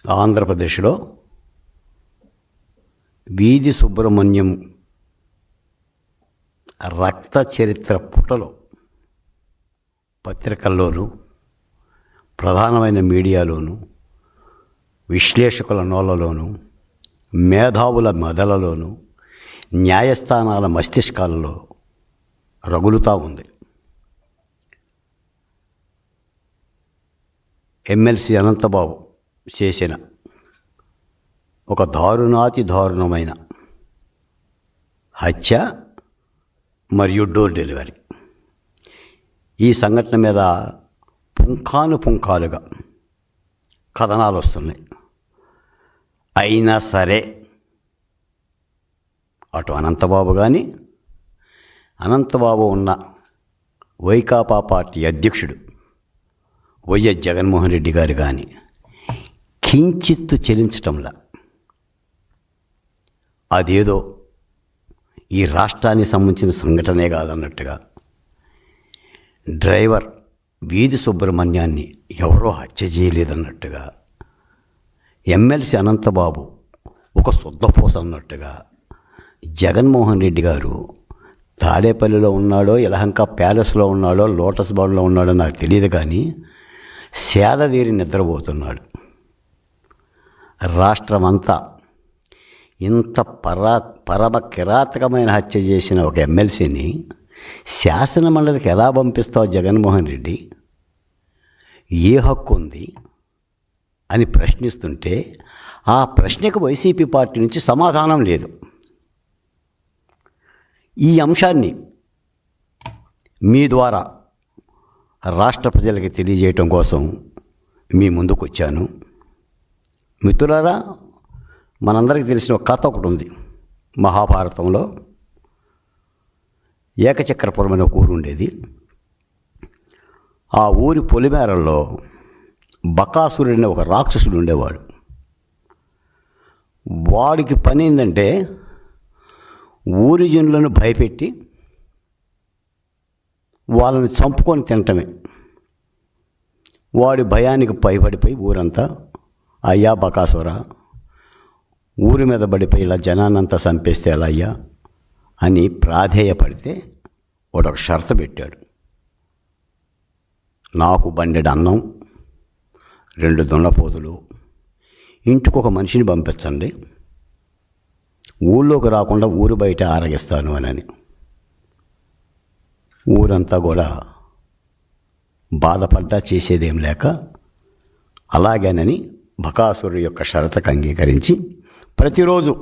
ఆంధ్రప్రదేశ్లో వీధి సుబ్రహ్మణ్యం రక్త చరిత్ర పుటలో పత్రికల్లోనూ ప్రధానమైన మీడియాలోనూ విశ్లేషకుల నోళ్ళలోనూ మేధావుల మెదలలోనూ న్యాయస్థానాల మస్తిష్కాలలో రగులుతూ ఉంది. ఎమ్మెల్సీ అనంతబాబు చేసిన ఒక దారుణాతి దారుణమైన హత్య మరియు డోర్ డెలివరీ. ఈ సంఘటన మీద పుంఖానుపుంఖాలుగా కథనాలు వస్తున్నాయి. అయినా సరే అటు అనంతబాబు కానీ అనంతబాబు ఉన్న వైకాపా పార్టీ అధ్యక్షుడు వైఎస్ జగన్మోహన్ రెడ్డి గారు కానీ కించిత్తు చెలించటంలా అదేదో ఈ రాష్ట్రానికి సంబంధించిన సంఘటనే కాదన్నట్టుగా డ్రైవర్ వీధి సుబ్రహ్మణ్యాన్ని ఎవరో హత్య చేయలేదన్నట్టుగా ఎమ్మెల్సీ అనంతబాబు ఒక శుద్ధపూస అన్నట్టుగా జగన్మోహన్ రెడ్డి గారు తాడేపల్లిలో ఉన్నాడో యలహంక ప్యాలెస్లో ఉన్నాడో లోటస్ బాండ్లో ఉన్నాడో నాకు తెలియదు, కానీ సేదతీరి నిద్రపోతున్నాడు. రాష్ట్రమంతా ఇంత పరమ కిరాతకమైన హత్య చేసిన ఒక ఎమ్మెల్సీని శాసనమండలికి ఎలా పంపిస్తావు జగన్మోహన్ రెడ్డి? ఏ హక్కు ఉంది అని ప్రశ్నిస్తుంటే ఆ ప్రశ్నకు వైసీపీ పార్టీ నుంచి సమాధానం లేదు. ఈ అంశాన్ని మీ ద్వారా రాష్ట్ర ప్రజలకి తెలియజేయటం కోసం మీ ముందుకు వచ్చాను. మిత్రులారా, మనందరికీ తెలిసిన ఒక కథ ఒకటి ఉంది. మహాభారతంలో ఏకచక్రపురం అనే ఒక ఊరు ఉండేది. ఆ ఊరి పొలిమేరల్లో బకాసురుడు అనే ఒక రాక్షసుడు ఉండేవాడు. వాడికి పని ఏంటంటే ఊరి జనులను భయపెట్టి వాళ్ళని చంపుకొని తినటమే. వాడి భయానికి భయపడిపోయి ఊరంతా, అయ్యా బకాసుర, ఊరి మీద పడిపోయి ఇలా జనాన్నంతా చంపేస్తే ఎలా అయ్యా అని ప్రాధేయపడితే వాడు ఒక షరతు పెట్టాడు. నాకు బండెడు అన్నం, 2 దున్నపోతులు, ఇంటికొక మనిషిని పంపించండి, ఊళ్ళోకి రాకుండా ఊరు బయట ఆరగిస్తాను అని. ఊరంతా కూడా బాధపడ్డా చేసేదేం లేక అలాగేనని బకాసురుడు యొక్క షరతుకు అంగీకరించి ప్రతిరోజు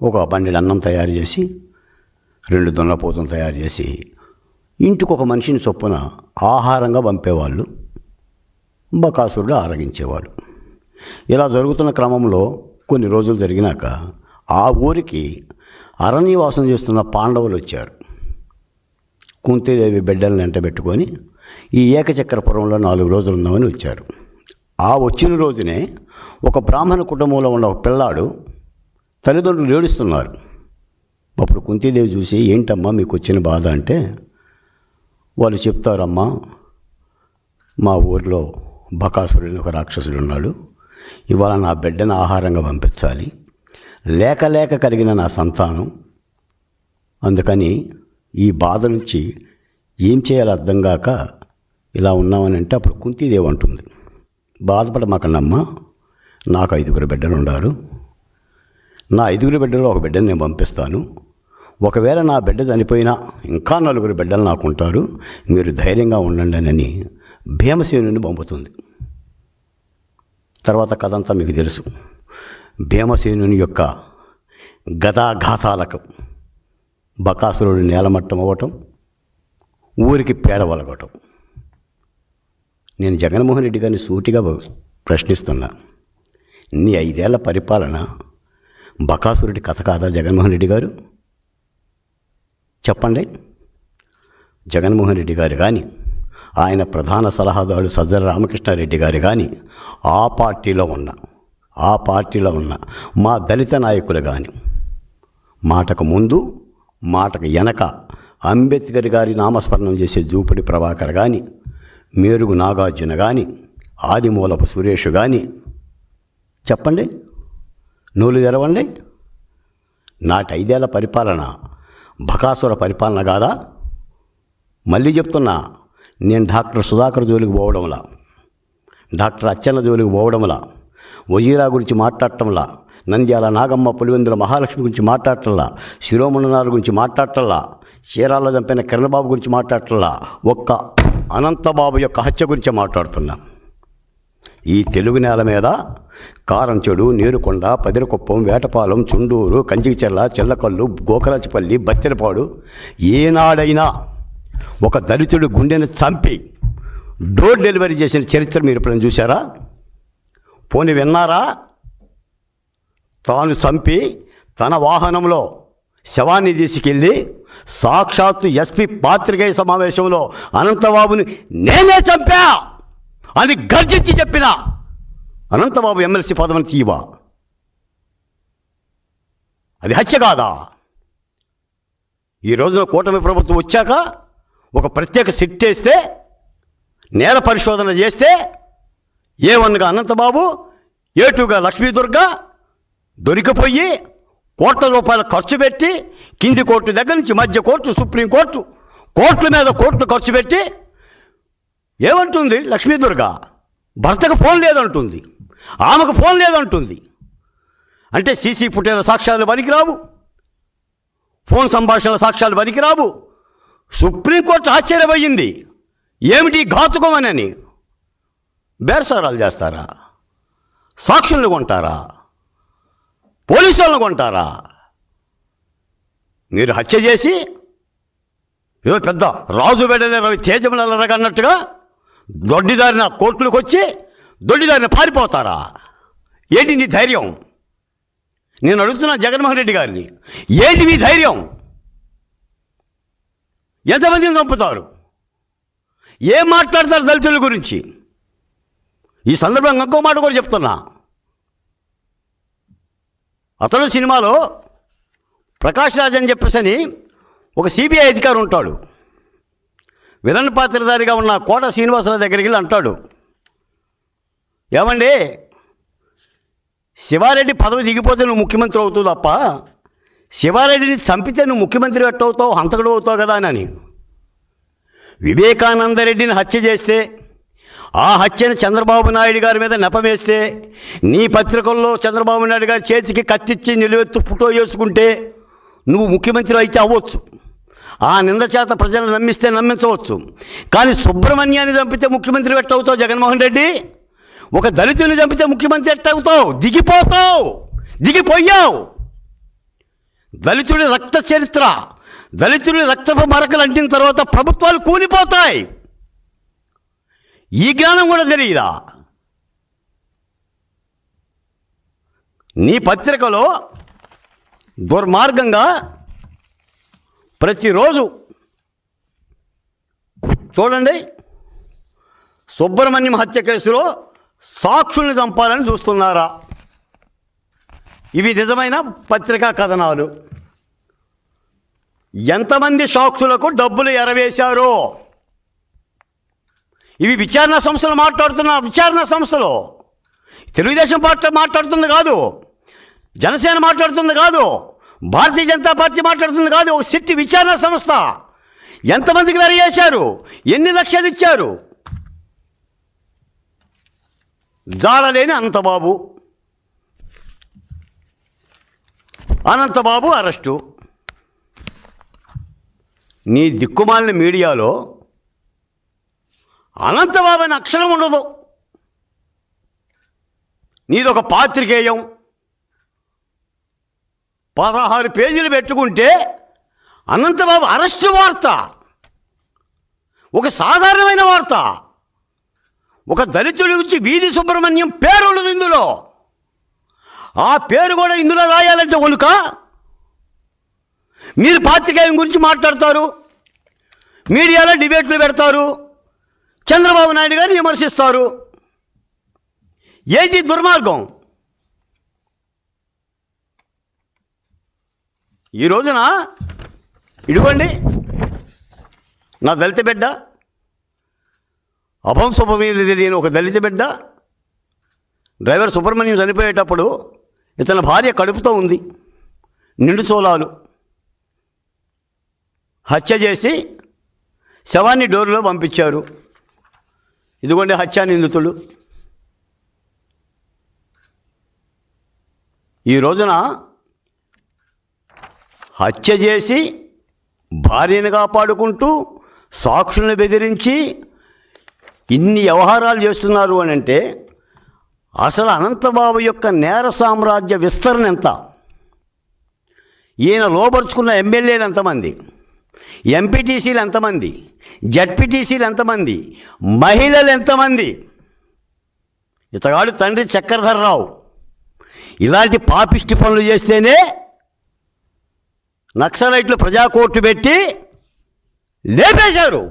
ఒక బండెడు అన్నం తయారు చేసి 2 దున్నపోతులు తయారు చేసి ఇంటికొక మనిషిని చొప్పున ఆహారంగా పంపేవాళ్ళు. బకాసురుడు ఆరగించేవాడు. ఇలా జరుగుతున్న క్రమంలో కొన్ని రోజులు జరిగినాక ఆ ఊరికి అరణ్యవాసం చేస్తున్న పాండవులు వచ్చారు. కుంతీదేవి బిడ్డలను వెంట పెట్టుకొని ఈ ఏకచక్రపురంలో 4 రోజులు ఉందామని వచ్చారు. ఆ వచ్చిన రోజునే ఒక బ్రాహ్మణ కుటుంబంలో ఉన్న ఒక పిల్లాడు తల్లిదండ్రులు ఏడుస్తున్నారు. అప్పుడు కుంతీదేవి చూసి, ఏంటమ్మా మీకు వచ్చిన బాధ అంటే, వాళ్ళు చెప్తారమ్మా, మా ఊరిలో బకాసురుడు ఒక రాక్షసుడు ఉన్నాడు, ఇవాళ నా బిడ్డను ఆహారంగా పంపించాలి, లేక లేక కలిగిన నా సంతానం, అందుకని ఈ బాధ నుంచి ఏం చేయాలో అర్థం కాక ఇలా ఉన్నామని అంటే, అప్పుడు కుంతీదేవి అంటుంది, బాధపడమాకండమ్మా, నాకు 5 బిడ్డలు ఉన్నారు, నా 5 బిడ్డలు ఒక బిడ్డను నేను పంపిస్తాను, ఒకవేళ నా బిడ్డ చనిపోయినా ఇంకా 4 బిడ్డలు నాకు ఉంటారు, మీరు ధైర్యంగా ఉండండి అని భీమసేనుని పంపుతుంది. తర్వాత కథ అంతా మీకు తెలుసు. భీమసేనుని యొక్క గదాఘాతాలకు బకాసురుడు నేలమట్టం అవ్వటం, ఊరికి పేడ వలగటం. నేను జగన్మోహన్ రెడ్డి గారిని సూటిగా ప్రశ్నిస్తున్నా, నీ 5 ఏళ్ల పరిపాలన బకాసురుడి కథ కాదా జగన్మోహన్ రెడ్డి గారు? చెప్పండి. జగన్మోహన్ రెడ్డి గారు కానీ, ఆయన ప్రధాన సలహాదారుడు సజ్జల రామకృష్ణారెడ్డి గారు కానీ, ఆ పార్టీలో ఉన్న మా దళిత నాయకులు కానీ, మాటకు ముందు మాటకు వెనక అంబేద్కర్ గారి నామస్మరణం చేసే జూపడి ప్రభాకర్ కానీ, మేరుగు నాగార్జున కానీ, ఆదిమూలపు సురేష్ కానీ చెప్పండి, నూలు తెరవండి. నాటి 5 ఏళ్ల పరిపాలన బకాసుర పరిపాలన కాదా? మళ్ళీ చెప్తున్నా, నేను డాక్టర్ సుధాకర్ జోలికి పోవడంలా, డాక్టర్ అచ్చెన్న జోలికి పోవడంలా, వజీరా గురించి మాట్లాడటంలా, నంద్యాల నాగమ్మ పులివెందుల మహాలక్ష్మి గురించి మాట్లాడటంలా, శిరోమణనాథ్ గురించి మాట్లాడటంలా, చీరాల్లో చంపిన కిరణబాబు గురించి మాట్లాడటంలా, ఒక్క అనంతబాబు యొక్క హత్య గురించి మాట్లాడుతున్నా. ఈ తెలుగు నేల మీద కారంచెడు, నీరుకొండ, పదిరకుప్పం, వేటపాలెం, చుండూరు, కంచికిచెర్ల, చెల్లకల్లు, గోకరాచిపల్లి, బత్తెరపాడు ఏనాడైనా ఒక దళితుడు గుండెను చంపి డోర్ డెలివరీ చేసిన చరిత్ర మీరు ఎప్పుడైనా చూసారా? పోనీ విన్నారా? తాను చంపి తన వాహనంలో శవాన్ని తీసుకెళ్ళి సాక్షాత్తు ఎస్పీ పాత్రికేయ సమావేశంలో అనంతబాబుని నేనే చంపా అని గర్జించి చెప్పిన అనంతబాబు ఎమ్మెల్సీ పదవిని తీవా? అది హత్య కాదా? ఈ రోజున కూటమి ప్రభుత్వం వచ్చాక ఒక ప్రత్యేక సిట్ వేస్తే, నేర పరిశోధన చేస్తే A1గా అనంతబాబు, A2గా లక్ష్మీదుర్గ దొరికిపోయి కోట్ల రూపాయలు ఖర్చు పెట్టి కింది కోర్టు దగ్గర నుంచి మధ్య కోర్టు, సుప్రీంకోర్టు, కోర్టుల మీద కోర్టు ఖర్చు పెట్టి ఏమంటుంది లక్ష్మీదుర్గ? భర్తకు ఫోన్ లేదంటుంది, ఆమెకు ఫోన్ లేదంటుంది. అంటే సీసీ ఫుటేజ్ సాక్ష్యాలు పనికిరావు, ఫోన్ సంభాషణల సాక్ష్యాలు పనికిరావు. సుప్రీంకోర్టు ఆశ్చర్యపోయింది, ఏమిటి ఘాతుకం అని. బేరసారాలు చేస్తారా? సాక్షులను కొంటారా? పోలీసులను కొంటారా? మీరు హత్య చేసి ఏదో పెద్ద రాజు బెడదే రవి తేజములరగన్నట్టుగా దొడ్డిదారిన కోర్టులకు వచ్చి దొడ్డిదారిన పారిపోతారా? ఏంటి నీ ధైర్యం? నేను అడుగుతున్నా జగన్మోహన్ రెడ్డి గారిని, ఏంటి మీ ధైర్యం? ఎంతమందిని చంపుతారు? ఏం మాట్లాడతారు దళితుల గురించి? ఈ సందర్భంగా ఇంకో మాట కూడా చెప్తున్నా. అతడు సినిమాలో ప్రకాష్ రాజ్ అని చెప్పేసి ఒక సిబిఐ అధికారి ఉంటాడు. విలన్ పాత్రధారిగా ఉన్న కోట శ్రీనివాసరావు దగ్గరికి వెళ్ళి అంటాడు, ఏమండి శివారెడ్డి పదవి దిగిపోతే నువ్వు ముఖ్యమంత్రి అవుతావు తప్ప శివారెడ్డిని చంపితే నువ్వు ముఖ్యమంత్రి ఎట్టవుతావు, హంతకుడు అవుతావు కదా అని. వివేకానందరెడ్డిని హత్య చేస్తే, ఆ హత్యను చంద్రబాబు నాయుడు గారి మీద నెపమేస్తే, నీ పత్రికల్లో చంద్రబాబు నాయుడు గారి చేతికి కత్తిచ్చి నిలువెత్తు ఫోటో వేసుకుంటే నువ్వు ముఖ్యమంత్రి అయితే అవ్వచ్చు. ఆ నింద చేత ప్రజలు నమ్మిస్తే నమ్మించవచ్చు. కానీ సుబ్రహ్మణ్యాన్ని చంపితే ముఖ్యమంత్రి ఎట్టవుతావు జగన్మోహన్ రెడ్డి? ఒక దళితుని చంపితే ముఖ్యమంత్రి ఎట్టవుతావు? దిగిపోతావు, దిగిపోయావు. దళితుడి రక్త చరిత్ర, దళితుడి రక్తపు మరకలు అంటిన తర్వాత ప్రభుత్వాలు కూలిపోతాయి. ఈ జ్ఞానం కూడా తెలియదా? నీ పత్రికలో దుర్మార్గంగా ప్రతిరోజు చూడండి, సుబ్రహ్మణ్యం హత్య కేసులో సాక్షుల్ని చంపాలని చూస్తున్నారా? ఇవి నిజమైన పత్రికా కథనాలు. ఎంతమంది సాక్షులకు డబ్బులు ఎరవేశారో ఇవి విచారణ సంస్థలు మాట్లాడుతున్న విచారణ సంస్థలు. తెలుగుదేశం పార్టీ మాట్లాడుతుంది కాదు, జనసేన మాట్లాడుతుంది కాదు, భారతీయ జనతా పార్టీ మాట్లాడుతుంది కాదు. ఒక సిట్టి విచారణ సంస్థ ఎంతమందికి వెర చేశారు, ఎన్ని లక్షలు ఇచ్చారు? జాడలేని అనంతబాబు అరెస్టు. నీ దిక్కుమాలిన మీడియాలో అనంతబాబు అని అక్షరం ఉండదు. నీదొక పాత్రికేయం 16 పేజీలు పెట్టుకుంటే అనంతబాబు అరెస్టు వార్త, ఒక సాధారణమైన వార్త. ఒక దళితుడి గురించి వీధి సుబ్రహ్మణ్యం పేరు ఉండదు ఇందులో. ఆ పేరు కూడా ఇందులో రాయాలంటే వణుక. మీరు పాత్రికేయం గురించి మాట్లాడతారు, మీడియాలో డిబేట్లు పెడతారు, చంద్రబాబు నాయుడు గారిని విమర్శిస్తారు. ఏంటి దుర్మార్గం? ఈ రోజున ఇదిగోండి నా దళిత బిడ్డ అభం శుభమీది తెలియని ఒక దళిత బిడ్డ డ్రైవర్ సుబ్రహ్మణ్యం చనిపోయేటప్పుడు ఇతని భార్య కడుపుతో ఉంది, నిండు చోళాలు, హత్య చేసి శవాన్ని డోరులో పంపించారు. ఇదిగోండి హత్యా నిందితుడు. ఈ రోజున హత్య చేసి భార్యను కాపాడుకుంటూ సాక్షులను బెదిరించి ఇన్ని వ్యవహారాలు చేస్తున్నారు అని అంటే అసలు అనంతబాబు యొక్క నేర సామ్రాజ్య విస్తరణ ఎంత? ఈయన లోపరుచుకున్న ఎమ్మెల్యేలు ఎంతమంది, ఎంపీటీసీలు ఎంతమంది, జడ్పీటీసీలు ఎంతమంది, మహిళలు ఎంతమంది? ఇతగాడు తండ్రి చక్రధర్రావు ఇలాంటి పాపిష్టి పనులు చేస్తేనే నక్సలైట్లు ప్రజాకోర్టు పెట్టి లేపేశారు.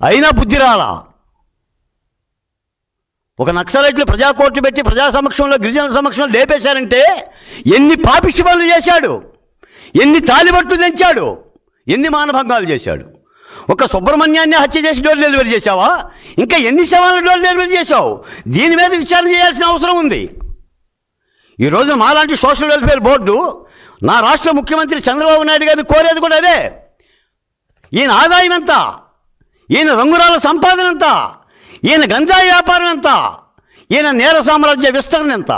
అయినా బుద్ధి రాలా. ఒక నక్సలైట్లు ప్రజాకోర్టు పెట్టి ప్రజా సమక్షంలో, గిరిజనుల సమక్షంలో లేపేశారంటే ఎన్ని పాపిష్టి పనులు చేశాడు, ఎన్ని తాలిబట్లు తెంచాడు, ఎన్ని మానభంగాలు చేశాడు. ఒక సుబ్రహ్మణ్యాన్ని హత్య చేసి డోర్ డెలివరీ చేశావా? ఇంకా ఎన్ని శవాలను డోర్ డెలివరీ చేశావు? దీని మీద విచారణ చేయాల్సిన అవసరం ఉంది. ఈరోజు మాలాంటి సోషల్ వెల్ఫేర్ బోర్డు నా రాష్ట్ర ముఖ్యమంత్రి చంద్రబాబు నాయుడు గారిని కోరేది కూడా అదే. ఈయన ఆదాయం ఎంత, ఈయన రంగురాల సంపాదన ఎంత, ఈయన గంజాయి వ్యాపారం ఎంత, ఈయన నేర సామ్రాజ్య విస్తరణ ఎంత?